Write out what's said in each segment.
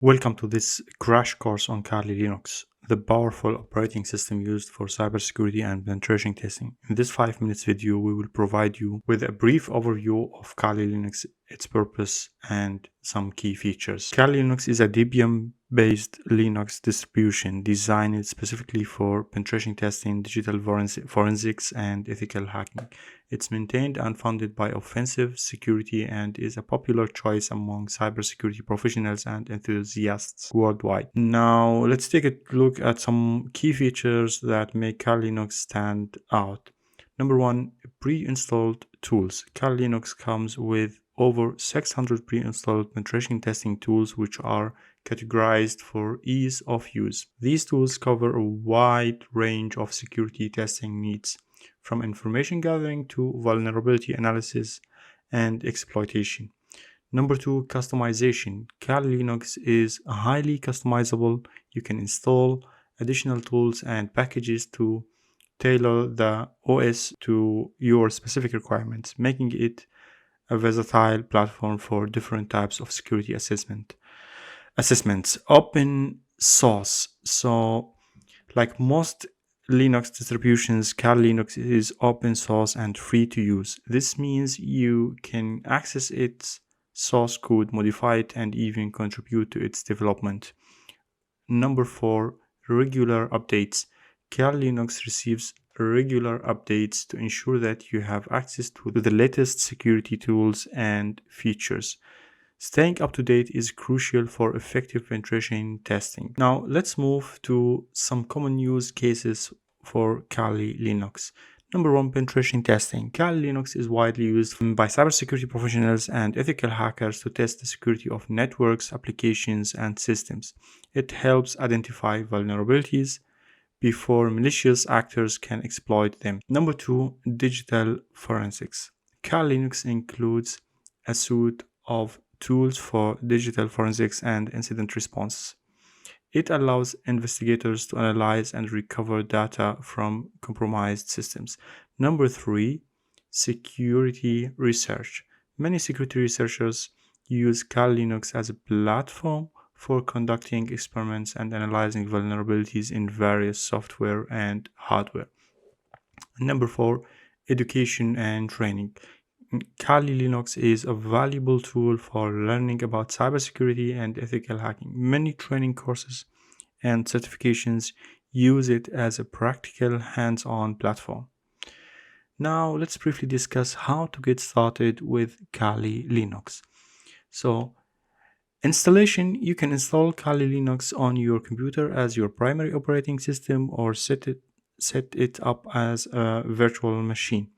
Welcome to this crash course on Kali Linux, the powerful operating system used for cybersecurity and penetration testing. In this 5 minutes video, we will provide you with a brief overview of Kali Linux, its purpose, and some key features. Kali Linux is a Debian-based Linux distribution designed specifically for penetration testing, digital forensics, and ethical hacking. It's maintained and funded by Offensive Security and is a popular choice among cybersecurity professionals and enthusiasts worldwide. Now, let's take a look at some key features that make Kali Linux stand out. Number one, pre-installed tools. Kali Linux comes with over 600 pre-installed penetration testing tools which are categorized for ease of use. These tools cover a wide range of security testing needs, from information gathering to vulnerability analysis and exploitation. Number two, customization. Kali Linux is highly customizable. You can install additional tools and packages to tailor the OS to your specific requirements, making it a versatile platform for different types of security assessments. Open source. So, like most Linux distributions, Kali Linux is open source and free to use. This means you can access its source code, modify it, and even contribute to its development. Number four, regular updates. Kali Linux receives regular updates to ensure that you have access to the latest security tools and features. Staying up to date is crucial for effective penetration testing. Now, let's move to some common use cases for Kali Linux. Number one, penetration testing. Kali Linux is widely used by cybersecurity professionals and ethical hackers to test the security of networks, applications, and systems. It helps identify vulnerabilities before malicious actors can exploit them. Number two, digital forensics. Kali Linux includes a suite of tools for digital forensics and incident response. It allows investigators to analyze and recover data from compromised systems. Number three, security research. Many security researchers use Kali Linux as a platform for conducting experiments and analyzing vulnerabilities in various software and hardware. Number four, education and training. Kali Linux is a valuable tool for learning about cybersecurity and ethical hacking. Many training courses and certifications use it as a practical hands-on platform. Now, let's briefly discuss how to get started with Kali Linux. So, installation, you can install Kali Linux on your computer as your primary operating system or set it up as a virtual machine.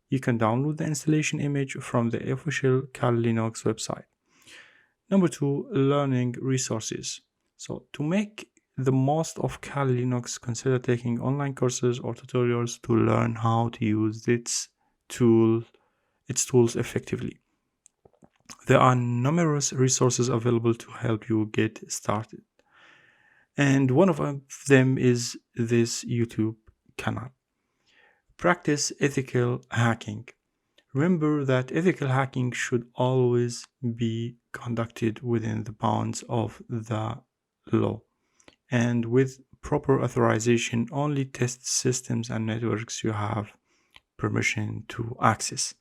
You can download the installation image from the official Kali Linux website. Number two, learning resources. So to make the most of Kali Linux, consider taking online courses or tutorials to learn how to use its tools effectively. There are numerous resources available to help you get started. And one of them is this YouTube channel. Practice ethical hacking. Remember that ethical hacking should always be conducted within the bounds of the law and with proper authorization. Only test systems and networks you have permission to access.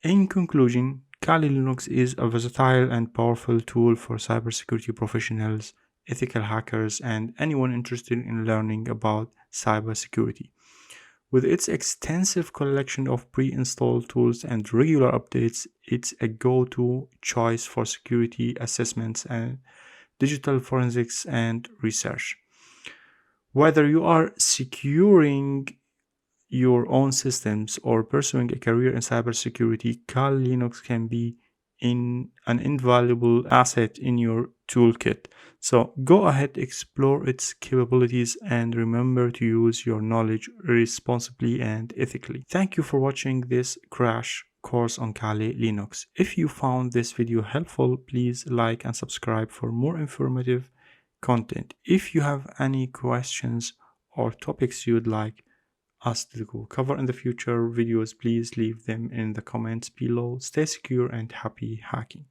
In conclusion, Kali Linux is a versatile and powerful tool for cybersecurity professionals, ethical hackers, and anyone interested in learning about cybersecurity. With its extensive collection of pre-installed tools and regular updates, it's a go-to choice for security assessments and digital forensics and research. Whether you are securing your own systems or pursuing a career in cybersecurity, Kali Linux can be an invaluable asset in your toolkit. So go ahead, explore its capabilities, and remember to use your knowledge responsibly and ethically. Thank you for watching this crash course on Kali Linux. If you found this video helpful, please like and subscribe for more informative content. If you have any questions or topics you'd like us to cover in the future videos, please leave them in the comments below. Stay secure and happy hacking.